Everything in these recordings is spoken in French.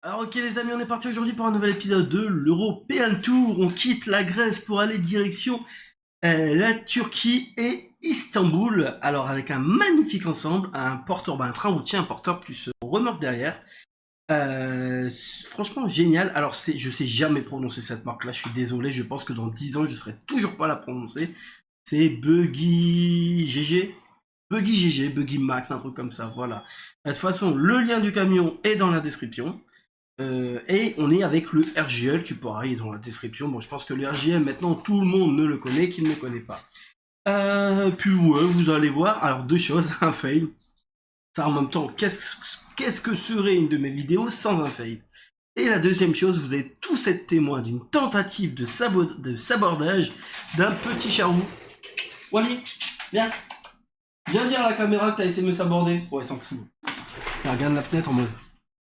Alors ok les amis, on est parti aujourd'hui pour un nouvel épisode de l'European Tour. On quitte la Grèce pour aller direction la Turquie et Istanbul. Alors avec un magnifique ensemble, un porteur, un train routier, un porteur plus remorque derrière. Franchement génial. Alors je sais jamais prononcer cette marque là, je suis désolé, je pense que dans 10 ans je serai toujours pas la prononcer. C'est Buggy GG. Buggy GG, Buggy Max, un truc comme ça, voilà. De toute façon, le lien du camion est dans la description. Et on est avec le RGL qui pareil est dans la description. Bon, je pense que le RGL maintenant tout le monde ne le connaît, qui ne le connaît pas. Puis ouais, vous allez voir. Alors deux choses, un fail. Ça en même temps, qu'est-ce que serait une de mes vidéos sans un fail? Et la deuxième chose, vous êtes tous être témoins d'une tentative de sabordage d'un petit charroux. Wally, viens. Viens dire à la caméra que t'as essayé de me saborder. Ouais, sans fout. Il regarde la fenêtre en mode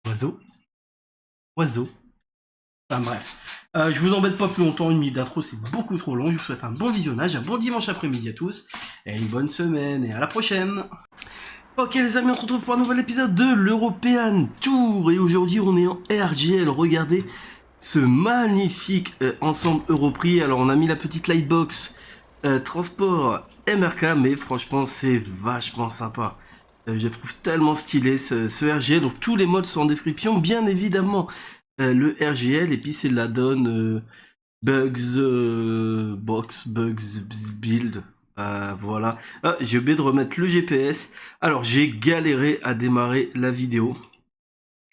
oiseau. Oiseau. Enfin bref. Je vous embête pas plus longtemps, une minute d'intro c'est beaucoup trop long. Je vous souhaite un bon visionnage, un bon dimanche après-midi à tous, et une bonne semaine, et à la prochaine. Ok les amis, on se retrouve pour un nouvel épisode de l'European Tour, et aujourd'hui on est en RGL. Regardez ce magnifique ensemble Europrix. Alors on a mis la petite lightbox transport MRK, mais franchement c'est vachement sympa. Je trouve tellement stylé ce RGL. Donc tous les modes sont en description, bien évidemment. Le RGL, et puis c'est la donne Bugs Box, Bugs Build. Voilà. Ah, j'ai oublié de remettre le GPS. Alors j'ai galéré à démarrer la vidéo.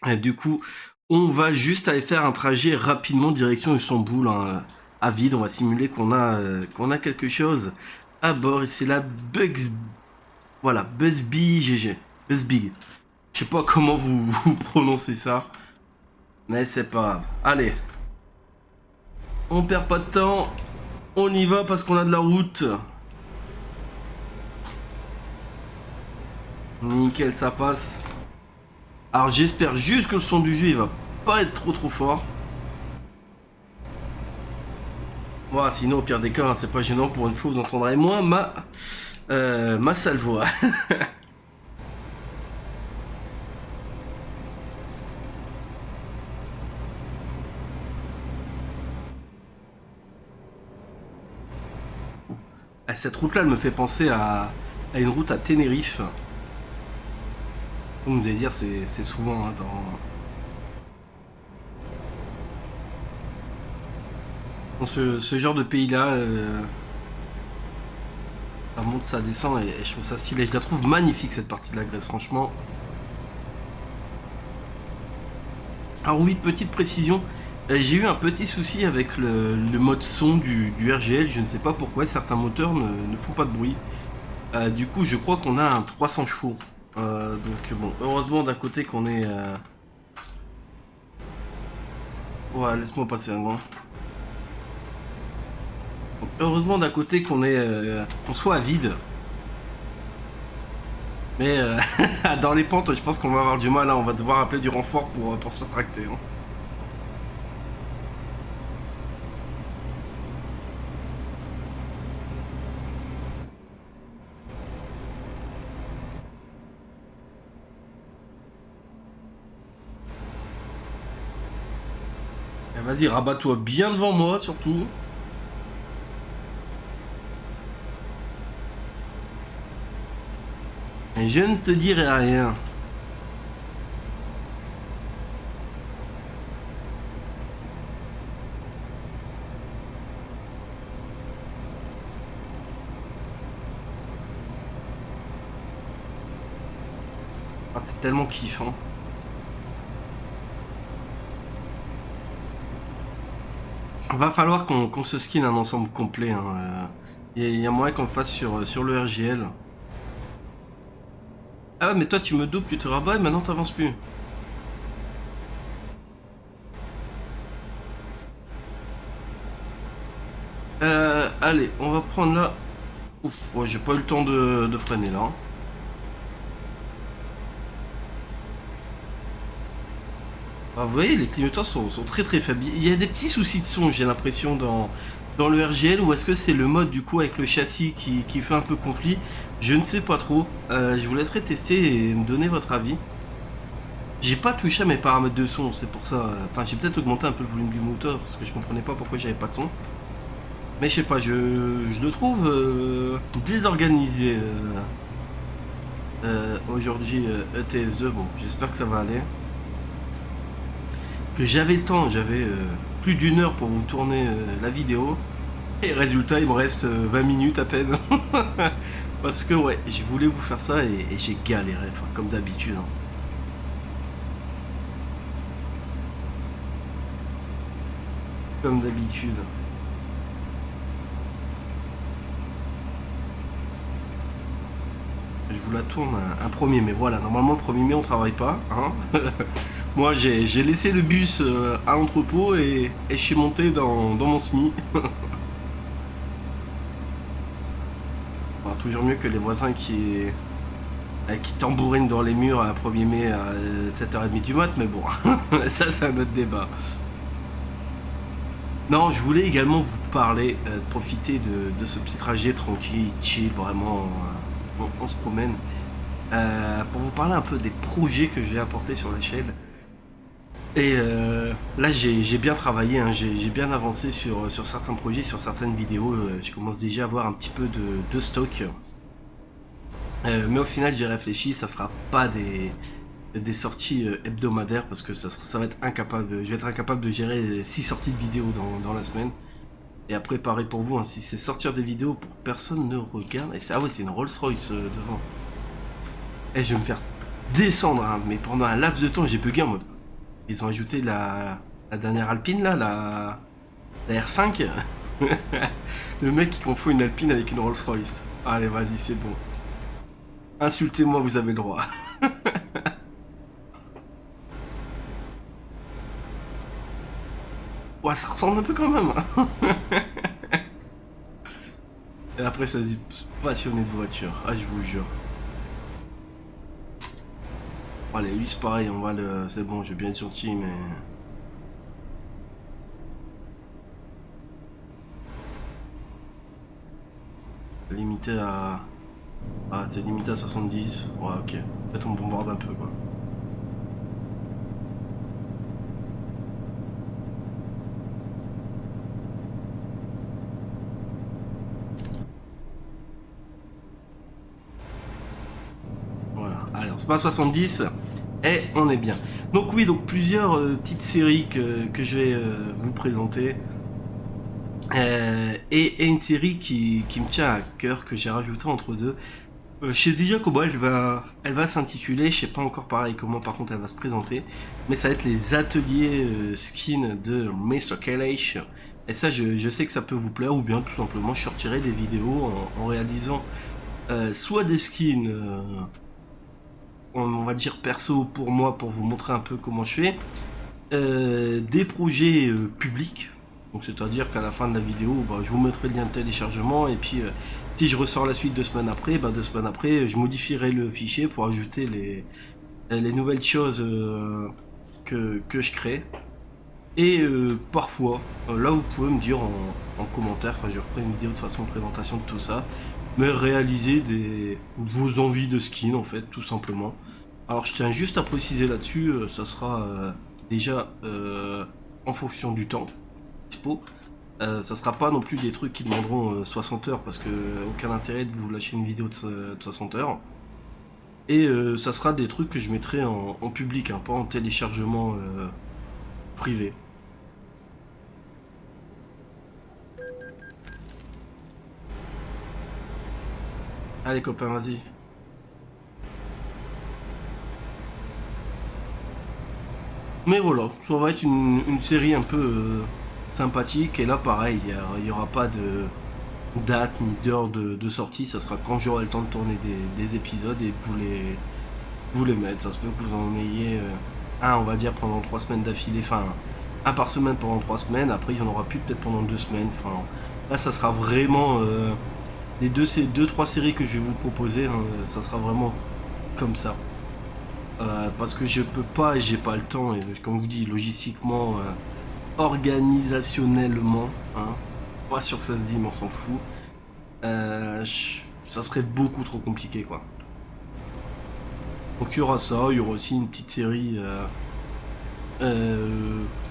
Et du coup, on va juste aller faire un trajet rapidement direction Istanbul, hein, à vide. On va simuler qu'on a quelque chose à bord. Et c'est la Bugs. Voilà, Buzzbee GG. Buzzbee. Je sais pas comment vous prononcez ça. Mais c'est pas grave. Allez. On perd pas de temps. On y va parce qu'on a de la route. Nickel, ça passe. Alors j'espère juste que le son du jeu il va pas être trop fort. Voilà, sinon au pire des cas, hein, c'est pas gênant, pour une fois vous entendrez moins ma sale voix. Cette route là elle me fait penser à une route à Tenerife. Comme vous allez dire, c'est souvent hein, dans ce genre de pays là. Ça monte, ça descend, et je trouve ça stylé. Je la trouve magnifique cette partie de la Grèce, franchement. Alors oui, petite précision, j'ai eu un petit souci avec le mode son du RGL. Je ne sais pas pourquoi certains moteurs ne font pas de bruit. Du coup, je crois qu'on a un 300 chevaux. Donc bon, heureusement d'un côté qu'on est... Ouais, laisse-moi passer un moment. Heureusement d'un côté qu'on soit à vide. Mais dans les pentes, je pense qu'on va avoir du mal. Hein. On va devoir appeler du renfort pour se tracter. Hein. Vas-y, rabat-toi bien devant moi, surtout. Et je ne te dirai rien. Ah, c'est tellement kiffant. Va falloir qu'on se skin un ensemble complet. Hein. Il y a moyen qu'on le fasse sur le RGL. Ah ouais, mais toi tu me doubles, tu te rabats et maintenant t'avances plus. Allez, on va prendre là. Ouf, ouais, j'ai pas eu le temps de freiner là. Hein. Ah, vous voyez, les clignotants sont très faibles. Il y a des petits soucis de son, j'ai l'impression, dans le RGL, ou est-ce que c'est le mode du coup avec le châssis qui fait un peu conflit? Je ne sais pas trop. Je vous laisserai tester et me donner votre avis. J'ai pas touché à mes paramètres de son, c'est pour ça. Enfin, j'ai peut-être augmenté un peu le volume du moteur parce que je comprenais pas pourquoi j'avais pas de son. Mais je sais pas, je le trouve désorganisé aujourd'hui ETS2. Bon, j'espère que ça va aller. Que j'avais le temps, j'avais plus d'une heure pour vous tourner la vidéo. Et résultat, il me reste 20 minutes à peine. Parce que ouais, je voulais vous faire ça et j'ai galéré, enfin, comme d'habitude. Hein. Comme d'habitude. Je vous la tourne un 1er mai. Voilà, normalement le 1er mai on travaille pas. Hein. Moi j'ai laissé le bus à l'entrepôt et je suis monté dans mon SMI. Bon, toujours mieux que les voisins qui tambourinent dans les murs à 1er mai à 7h30 du mat, mais bon, ça c'est un autre débat. Non, je voulais également vous parler, profiter de ce petit trajet tranquille, chill, vraiment, on se promène, pour vous parler un peu des projets que j'ai apportés sur la chaîne. Et là, j'ai bien travaillé, hein, j'ai bien avancé sur certains projets, sur certaines vidéos. Je commence déjà à avoir un petit peu de stock. Mais au final, j'ai réfléchi, ça sera pas des sorties hebdomadaires parce que ça va être incapable. Je vais être incapable de gérer 6 sorties de vidéos dans la semaine. Et après, pareil pour vous, hein, si c'est sortir des vidéos pour que personne ne regarde. Et ah ouais, c'est une Rolls Royce devant. Et je vais me faire descendre, hein, mais pendant un laps de temps, j'ai bugué en mode. Ils ont ajouté la dernière Alpine là, la R5. Le mec qui confond une Alpine avec une Rolls Royce. Allez, vas-y, c'est bon. Insultez-moi, vous avez le droit. Ouais, ça ressemble un peu quand même. Et après, ça se dit passionné de voiture. Ah, je vous jure. Allez, lui, c'est pareil, on va le. C'est bon, je vais bien être gentil, mais. Limité à. Ah, c'est limité à 70. Ouais, ok. En fait, on bombarde un peu, quoi. Voilà. Allez, on se met à 70 et on est bien. Donc oui, donc plusieurs petites séries que je vais vous présenter. Et une série qui me tient à cœur, que j'ai rajouté entre deux. Chez Zilia Kobo, elle va s'intituler, je sais pas encore pareil comment par contre elle va se présenter, mais ça va être les ateliers skin de Mr. Kalash. Et ça, je sais que ça peut vous plaire, ou bien tout simplement je sortirai des vidéos en réalisant soit des skins, on va dire perso pour moi, pour vous montrer un peu comment je fais, des projets publics. Donc c'est-à-dire qu'à la fin de la vidéo, bah, je vous mettrai le lien de téléchargement et puis si je ressors la suite 2 semaines après, bah, 2 semaines après, je modifierai le fichier pour ajouter les nouvelles choses que je crée. Et parfois, là vous pouvez me dire en commentaire, enfin je referai une vidéo de façon de présentation de tout ça, mais réaliser vos envies de skin en fait, tout simplement. Alors je tiens juste à préciser là-dessus, ça sera déjà en fonction du temps dispo. Ça sera pas non plus des trucs qui demanderont 60 heures parce que aucun intérêt de vous lâcher une vidéo de 60 heures. Et ça sera des trucs que je mettrai en public, hein, pas en téléchargement privé. Allez copains, vas-y. Mais voilà, ça va être une série un peu sympathique. Et là, pareil, il n'y aura pas de date ni d'heure de sortie. Ça sera quand j'aurai le temps de tourner des épisodes et vous les mettre. Ça se peut que vous en ayez un, on va dire, pendant 3 semaines d'affilée. Enfin, un par semaine pendant 3 semaines. Après, il y en aura plus peut-être pendant 2 semaines. Enfin, là, ça sera vraiment les deux, 3 séries que je vais vous proposer. Hein, ça sera vraiment comme ça. Parce que je peux pas et j'ai pas le temps, et comme vous dis, logistiquement, organisationnellement, hein, pas sûr que ça se dit, mais on s'en fout. Ça serait beaucoup trop compliqué, quoi. Donc il y aura ça, il y aura aussi une petite série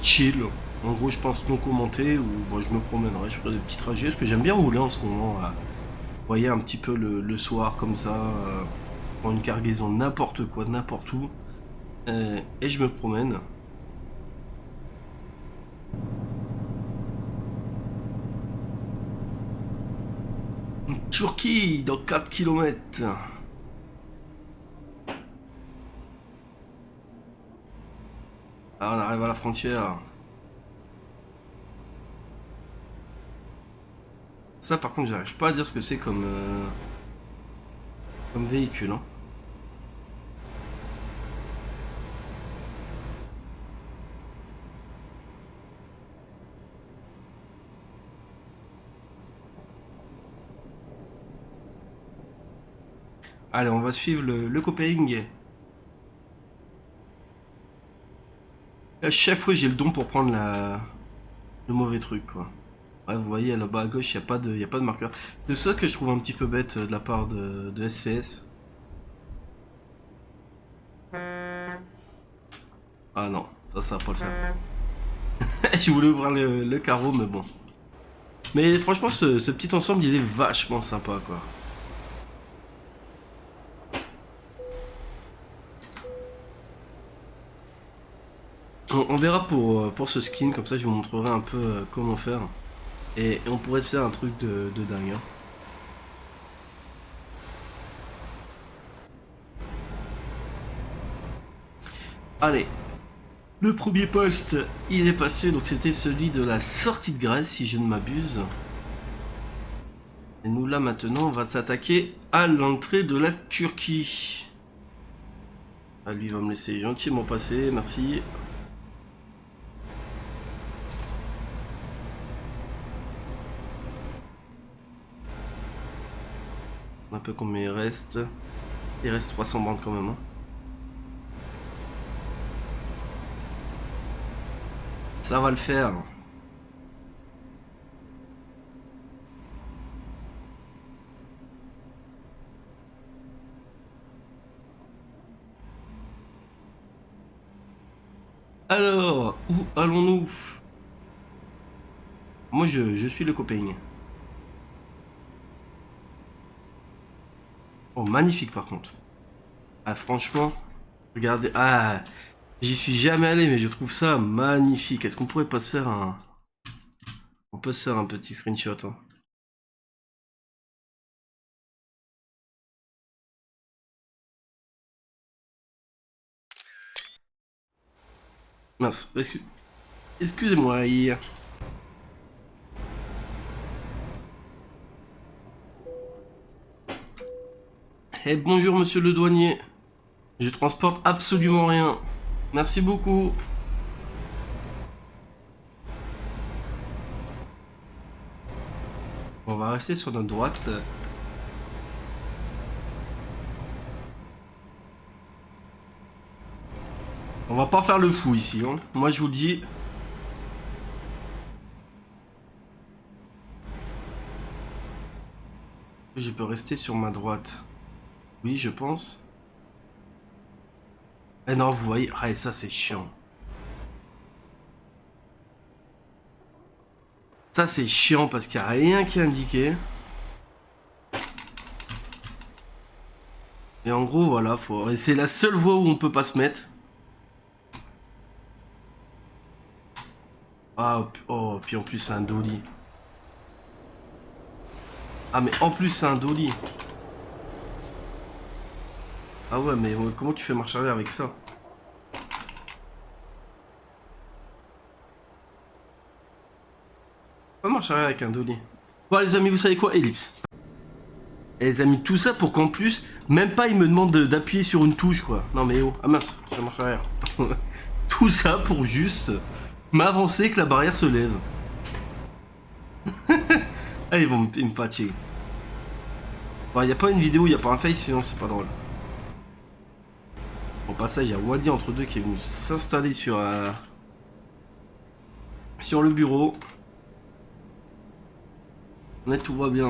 chill. En gros, je pense non commenté, où bon, je me promènerai, je ferai des petits trajets, parce que j'aime bien rouler en ce moment. Vous voyez, un petit peu le soir, comme ça, pour une cargaison, n'importe quoi, n'importe où. Et je me promène. Turquie, dans 4 km. Ah, on arrive à la frontière. Ça, par contre, j'arrive pas à dire ce que c'est comme véhicule. Hein. Allez, on va suivre le copain. À chaque fois, j'ai le don pour prendre le mauvais truc, quoi. Ouais, vous voyez, là-bas à gauche, y a pas de marqueur. C'est ça que je trouve un petit peu bête de la part de SCS. Ah non, ça va pas le faire. Je voulais ouvrir le carreau, mais bon. Mais franchement, ce petit ensemble, il est vachement sympa, quoi. On verra pour ce skin, comme ça je vous montrerai un peu comment faire. Et on pourrait se faire un truc de dingue. Hein. Allez, le premier poste, il est passé, donc c'était celui de la sortie de Grèce, si je ne m'abuse. Et nous là maintenant, on va s'attaquer à l'entrée de la Turquie. Ah, lui va me laisser gentiment passer, merci. Un peu combien il reste. Il reste 300 bandes quand même. Hein. Ça va le faire. Alors, où allons-nous? Moi je suis le copain. Oh, magnifique par contre. Ah, franchement, regardez. Ah, j'y suis jamais allé, mais je trouve ça magnifique. Est-ce qu'on pourrait pas se faire un. On peut se faire un petit screenshot. Hein. Mince, excusez-moi. Eh, bonjour monsieur le douanier. Je transporte absolument rien. Merci beaucoup. On va rester sur notre droite. On va pas faire le fou ici. Hein. Moi je vous le dis. Je peux rester sur ma droite. Oui, je pense. Eh non, vous voyez. Ah, et ça c'est chiant. Ça c'est chiant parce qu'il n'y a rien qui est indiqué. Et en gros, voilà, et c'est la seule voie où on peut pas se mettre. Ah, oh, puis en plus c'est un dolly. Ah, mais en plus c'est un dolly. Ah ouais, mais comment tu fais marche arrière avec ça? Pas marche arrière avec un dolly. Bon les amis, vous savez quoi? Ellipse. Et les amis, tout ça pour qu'en plus, même pas ils me demandent d'appuyer sur une touche quoi. Non mais oh, ah mince, ça marche arrière. Tout ça pour juste m'avancer que la barrière se lève. Ah, ils me fatiguent. Bon, y a pas une vidéo, y a pas un face, sinon c'est pas drôle. Au passage, il y a Wally entre deux qui est venu s'installer sur le bureau. Là, tout va bien.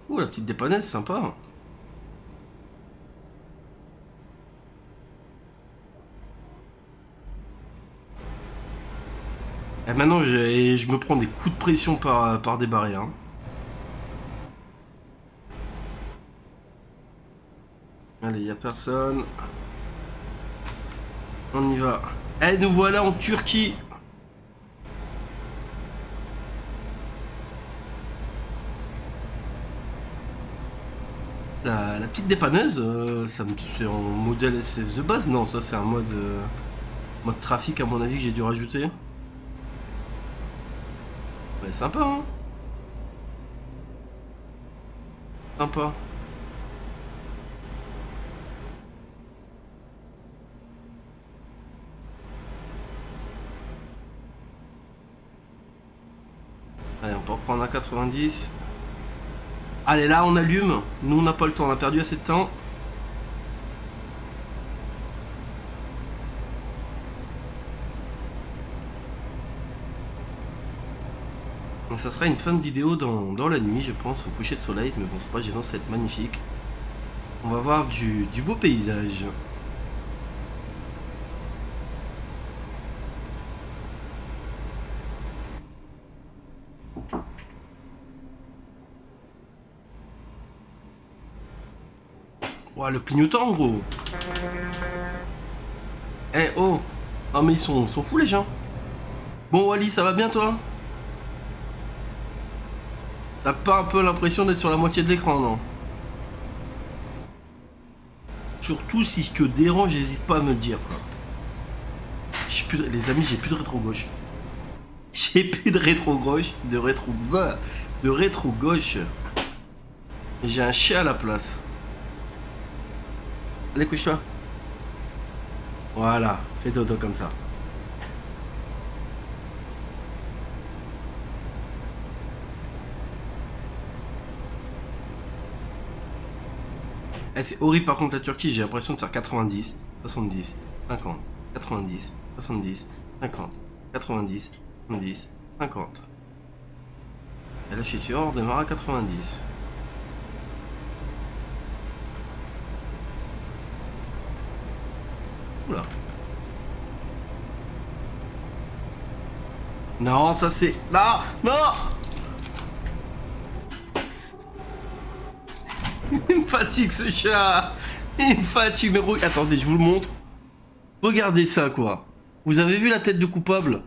Oh, la petite dépanneuse, sympa. Et maintenant, je me prends des coups de pression par des barrières. Hein. Allez, y a personne. On y va. Eh, nous voilà en Turquie. La petite dépanneuse, c'est en modèle SS de base. Non, ça c'est un mode trafic à mon avis que j'ai dû rajouter. Ouais, sympa, hein. Sympa. Allez, on peut reprendre à 90. Allez, là, on allume. Nous, on n'a pas le temps. On a perdu assez de temps. Donc, ça sera une fin de vidéo dans la nuit, je pense, au coucher de soleil. Mais bon, c'est pas gênant, ça va être magnifique. On va voir du beau paysage. Ouah, le clignotant, gros. Eh, oh. Ah, mais ils sont fous, les gens. Bon, Wally, ça va bien, toi? T'as pas un peu l'impression d'être sur la moitié de l'écran, non? Surtout si je te dérange, n'hésite pas à me le dire, quoi. Les amis, j'ai plus de rétro-gauche. J'ai plus de rétro-gauche, de rétro-gauche. J'ai un chien à la place. Allez, couche-toi. Voilà, fais dodo comme ça. Eh, c'est horrible par contre la Turquie, j'ai l'impression de faire 90, 70, 50, 90, 70, 50, 90, 70, 50. Et là je suis sûr, on démarre à 90. Oula. Non, ça c'est... Non, non. Il me fatigue ce chat. Il me fatigue, mais attendez, je vous le montre. Regardez ça, quoi. Vous avez vu la tête de coupable?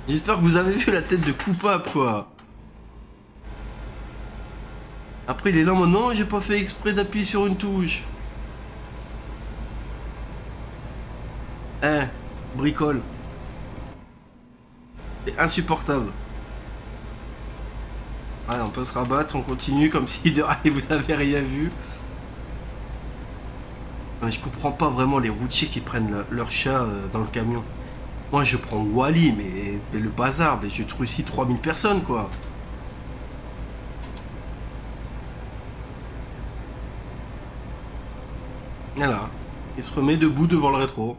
J'espère que vous avez vu la tête de coupable, quoi. Après, il est là, moi, non, j'ai pas fait exprès d'appuyer sur une touche. Eh, bricole. C'est insupportable. Allez, on peut se rabattre, on continue comme si de rien vous avez rien vu. Non, mais je comprends pas vraiment les routiers qui prennent leur chat dans le camion. Moi je prends Wally, mais le bazar, mais je trouve ici 3000 personnes quoi. Voilà, il se remet debout devant le rétro.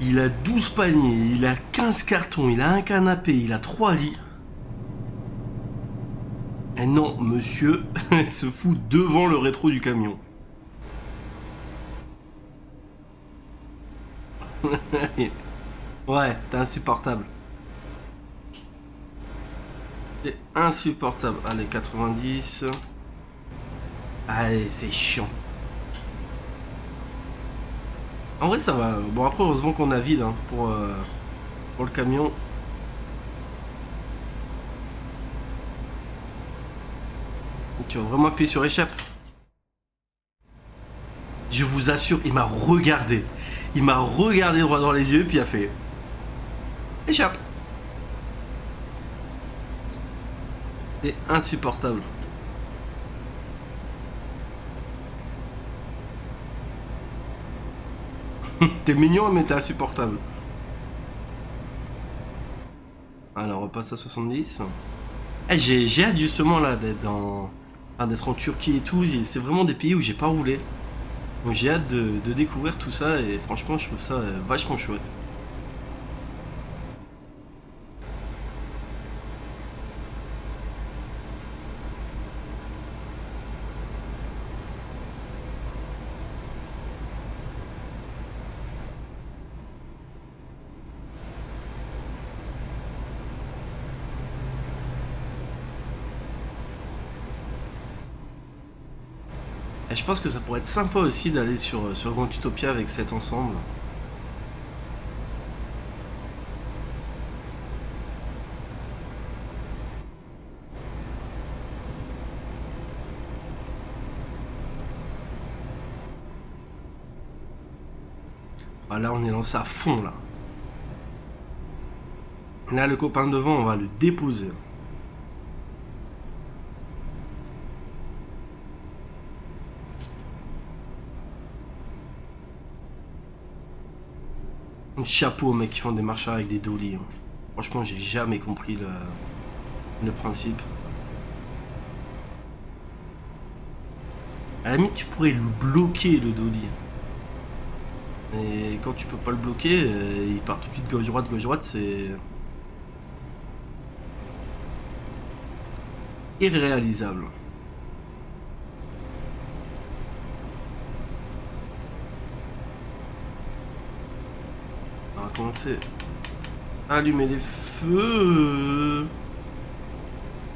Il a 12 paniers, il a 15 cartons, il a un canapé, il a 3 lits. Et non, monsieur se fout devant le rétro du camion. Ouais, t'es insupportable. C'est insupportable. Allez, 90. Allez, c'est chiant. En vrai, ça va. Bon, après, heureusement qu'on a vide hein, pour le camion. Tu vas vraiment appuyer sur échappe. Je vous assure, il m'a regardé. Il m'a regardé droit dans les yeux, puis il a fait échappe. C'est insupportable. T'es mignon, mais t'es insupportable. Alors, on repasse à 70. Eh, j'ai hâte justement là d'être en Turquie et tout. C'est vraiment des pays où j'ai pas roulé. Donc j'ai hâte de découvrir tout ça et franchement, je trouve ça vachement chouette. Et je pense que ça pourrait être sympa aussi d'aller sur Grand Utopia avec cet ensemble. Ah, là, on est lancé à fond, là. Là, le copain devant, on va le déposer. Chapeau aux mecs qui font des marches avec des dollies. Franchement, j'ai jamais compris le principe. À la limite, tu pourrais le bloquer, le dolly. Mais quand tu peux pas le bloquer, il part tout de suite gauche-droite, c'est irréalisable. On va commencer à allumer les feux.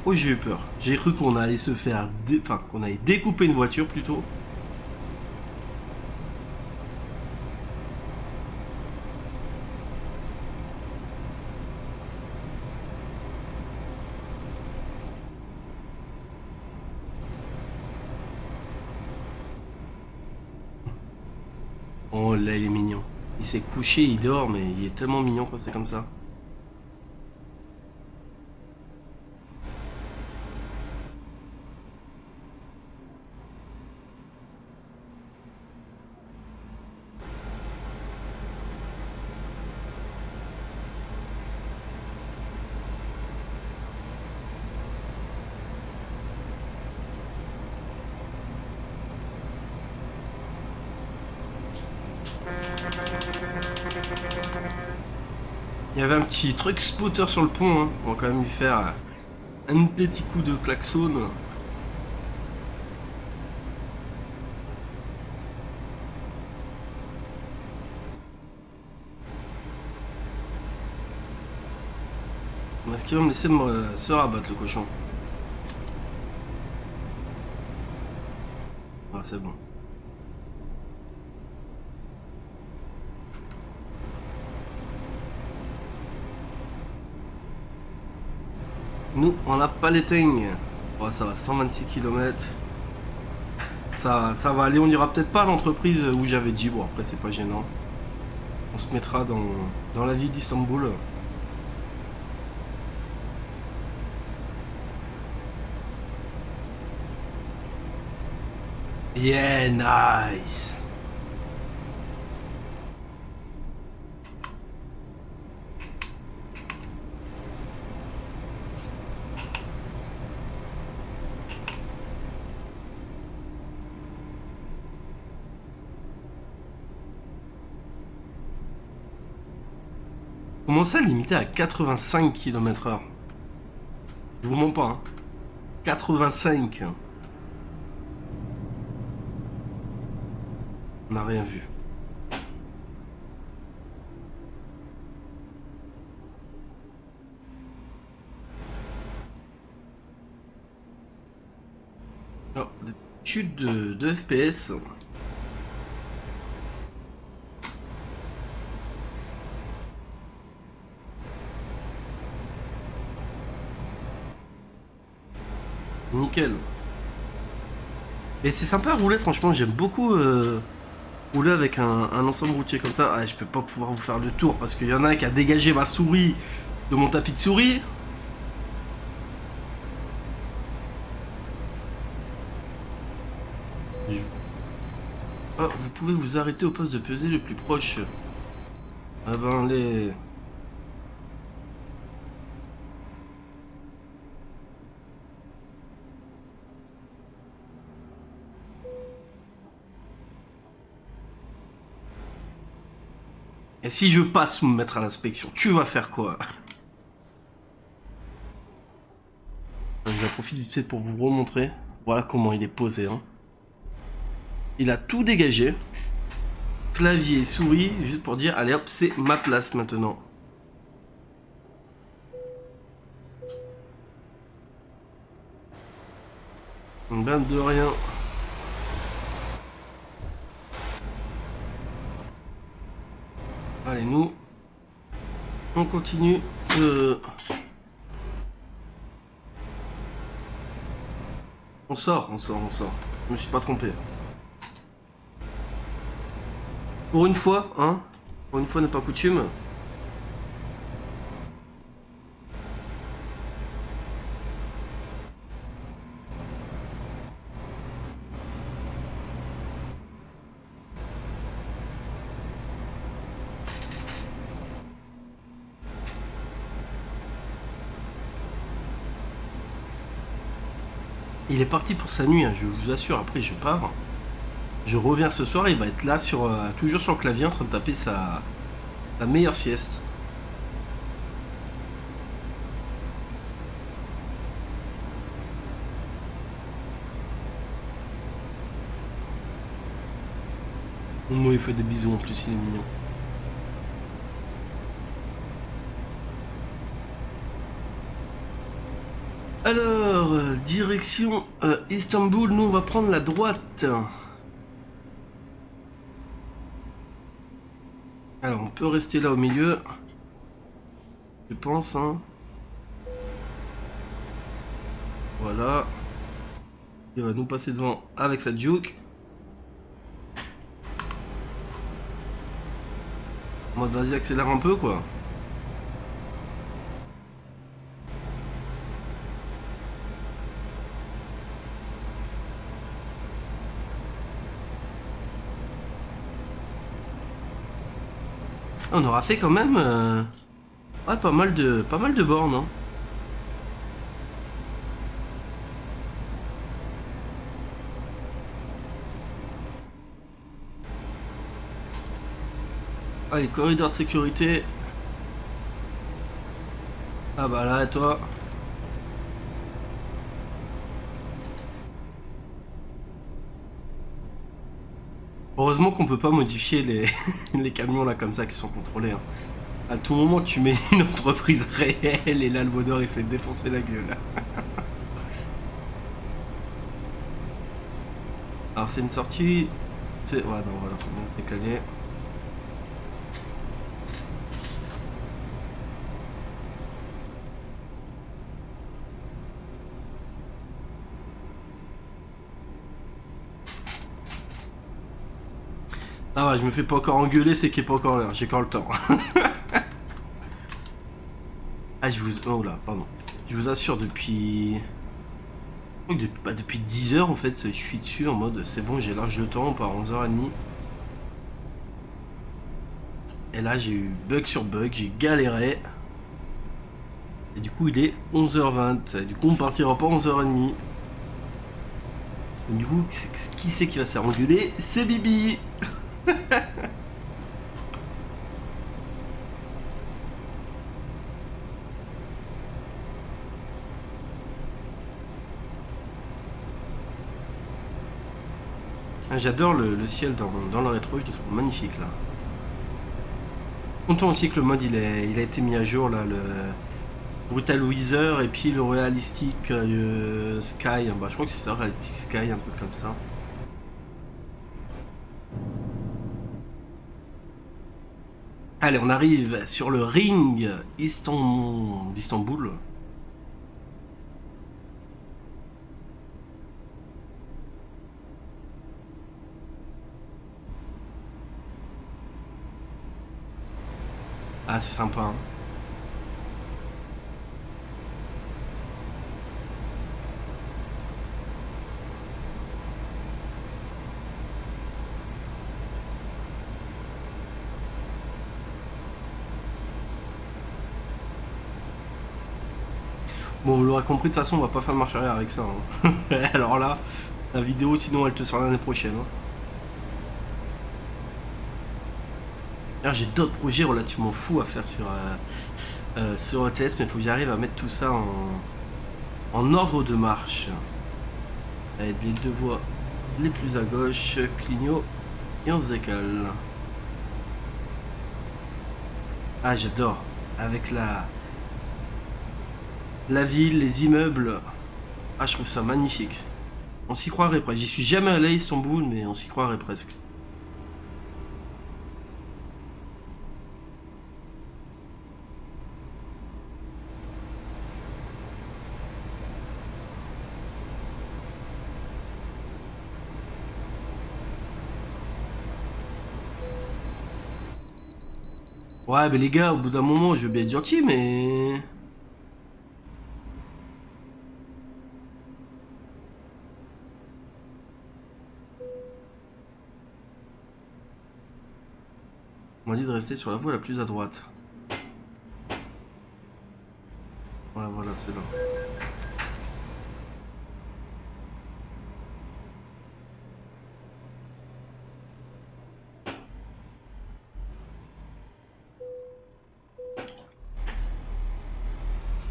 Oh, j'ai eu peur. J'ai cru qu'on allait se faire... Enfin, qu'on allait découper une voiture, plutôt. Oh là, il est mignon. Il s'est couché, il dort, mais il est tellement mignon quand c'est comme ça. Il y avait un petit truc spotter sur le pont, hein. On va quand même lui faire un petit coup de klaxon. Est-ce qu'il va me laisser se rabattre, le cochon? Ah, c'est bon. Nous, on n'a pas les teignes. Oh, ça va, 126 km. Ça va aller, on ira peut-être pas à l'entreprise où j'avais dit. Bon, après, c'est pas gênant. On se mettra dans la ville d'Istanbul. Yeah, nice. Comment ça, limité à 85 km/h? Je vous mens pas, hein. 85. On n'a rien vu. Oh, chute de FPS. Nickel. Et c'est sympa à rouler, franchement, j'aime beaucoup rouler avec un ensemble routier comme ça. Ah, je peux pas pouvoir vous faire le tour parce qu'il y en a un qui a dégagé ma souris de mon tapis de souris. Oh, vous pouvez vous arrêter au poste de pesée le plus proche. Ah ben les... Et si je passe me mettre à l'inspection, tu vas faire quoi? J'en profite vite fait pour vous remontrer. Voilà comment il est posé. Hein. Il a tout dégagé. Clavier, souris, juste pour dire, allez hop, c'est ma place maintenant. Ben de rien. Allez, nous, on continue. On sort. Je me suis pas trompé. Pour une fois, hein. Pour une fois n'est pas coutume. Il est parti pour sa nuit, hein, je vous assure. Après, je pars. Je reviens ce soir, il va être là toujours sur le clavier en train de taper sa meilleure sieste. Moi, il fait des bisous en plus, il est mignon. Alors, direction Istanbul, nous on va prendre la droite. Alors, on peut rester là au milieu. Je pense, hein. Voilà. Il va nous passer devant avec sa juke. En mode, vas-y, accélère un peu, quoi. On aura fait quand même ouais, pas mal de bornes, hein. Allez, corridor de sécurité. Ah bah là, toi. Heureusement qu'on peut pas modifier les camions là comme ça qui sont contrôlés, hein. À tout moment tu mets une entreprise réelle et là le modeur il s'est défoncé la gueule. Alors c'est une sortie. Ouais non voilà, faut bien se décaler. Ah ouais, je me fais pas encore engueuler, c'est qu'il est pas encore l'heure, j'ai encore le temps. Ah oh là, pardon. Je vous assure depuis... depuis 10 heures en fait, je suis dessus en mode c'est bon, j'ai large de temps, on part à 11h30. Et là j'ai eu bug sur bug, j'ai galéré. Et du coup il est 11h20, du coup on partira pas 11h30. Et du coup, qui c'est qui va se faire engueuler? C'est Bibi. J'adore le ciel dans le rétro, je le trouve magnifique là. Content aussi que le mode il a été mis à jour là, le Brutal Weather et puis le Realistic Sky. Bah, je crois que c'est ça, Realistic Sky, un truc comme ça. Allez, on arrive sur le ring d'Istanbul. Ah, c'est sympa, hein. Bon, vous l'aurez compris, de toute façon, on va pas faire de marche arrière avec ça, hein. Alors là, la vidéo, sinon, elle te sort l'année prochaine, hein. J'ai d'autres projets relativement fous à faire sur ETS, mais il faut que j'arrive à mettre tout ça en ordre de marche. Avec les deux voies les plus à gauche, clignot et on se décale. Ah, j'adore. Avec la ville, les immeubles. Ah, je trouve ça magnifique. On s'y croirait presque. J'y suis jamais allé à Istanbul, mais on s'y croirait presque. Ouais, mais les gars, au bout d'un moment, je veux bien être gentil, mais... On m'a dit de rester sur la voie la plus à droite. Ouais, voilà, c'est là.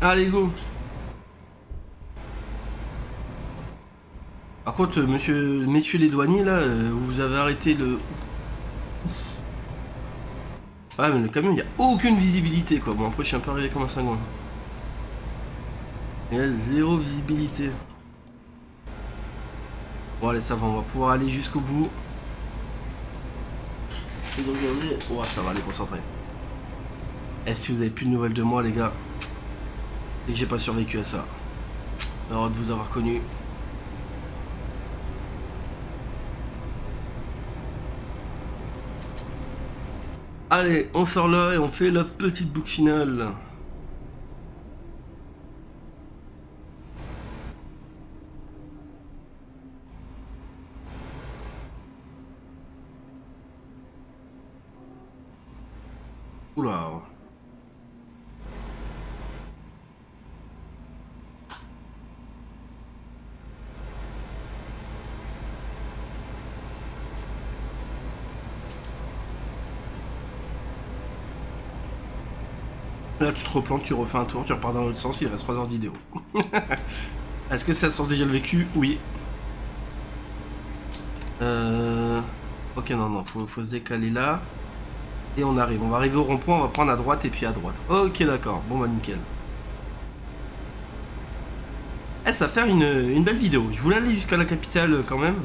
Allez, go. Par contre, messieurs les douaniers, là, vous avez arrêté le... Ouais, mais le camion, il n'y a aucune visibilité, quoi. Bon, après, je suis un peu arrivé comme un cingouin. Il y a zéro visibilité. Bon, allez, ça va, on va pouvoir aller jusqu'au bout. Et donc, regardez... Ouais, ça va, allez, concentré. Et si vous avez plus de nouvelles de moi, les gars, et que j'ai pas survécu à ça, heureux de vous avoir connu. Allez, on sort là et on fait la petite boucle finale. Oula. Là, tu te replantes, tu refais un tour, tu repars dans l'autre sens, il reste 3 heures de vidéo. Est-ce que ça sent déjà le vécu? Oui. Ok, non, faut se décaler là. Et on arrive. On va arriver au rond-point, on va prendre à droite et puis à droite. Ok, d'accord. Bon, bah, nickel. Eh, ça va faire une belle vidéo. Je voulais aller jusqu'à la capitale quand même.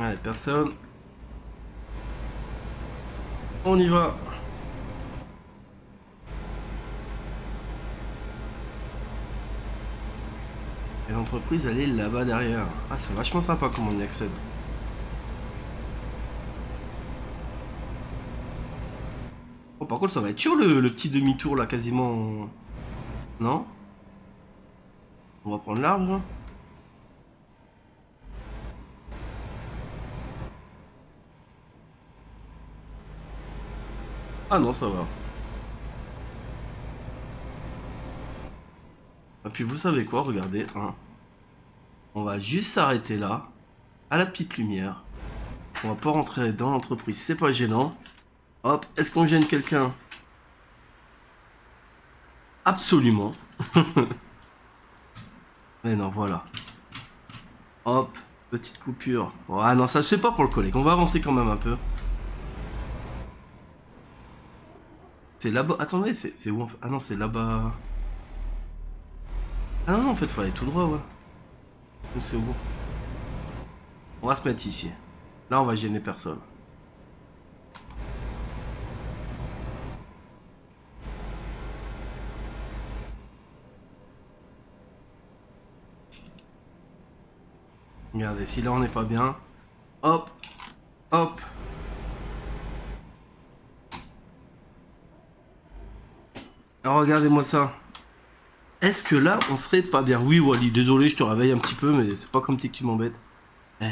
Allez, personne. On y va. Et l'entreprise, elle est là-bas derrière. Ah, c'est vachement sympa comment on y accède. Oh, par contre, ça va être chaud le petit demi-tour là, quasiment. Non? On va prendre l'arbre. Ah non, ça va. Et puis vous savez quoi, regardez, hein. On va juste s'arrêter là, à la petite lumière. On va pas rentrer dans l'entreprise, c'est pas gênant. Hop, est-ce qu'on gêne quelqu'un? Absolument. Mais non, voilà. Hop, petite coupure. Oh, ah non, ça se fait pas pour le collègue. On va avancer quand même un peu. C'est là-bas. Attendez, c'est où en fait? Ah non, c'est là-bas. Ah non, non, en fait, faut aller tout droit, ouais. Donc c'est où? On va se mettre ici. Là, on va gêner personne. Regardez, si là on n'est pas bien. Hop, hop. Alors regardez-moi ça. Est-ce que là on serait pas bien? Oui, Wally, désolé, je te réveille un petit peu, mais c'est pas comme t'es que tu m'embêtes. Eh,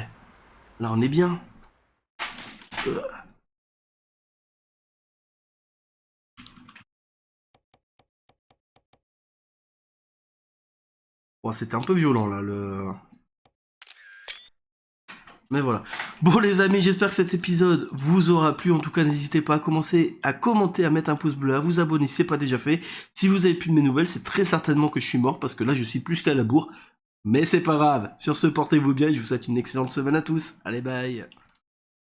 là on est bien. Bon, c'était un peu violent là, le... Mais voilà. Bon les amis, j'espère que cet épisode vous aura plu. En tout cas, n'hésitez pas à commencer, à commenter, à mettre un pouce bleu, à vous abonner si c'est pas déjà fait. Si vous avez plus de mes nouvelles, c'est très certainement que je suis mort parce que là, je suis plus qu'à la bourre. Mais c'est pas grave. Sur ce, portez-vous bien. Je vous souhaite une excellente semaine à tous. Allez, bye.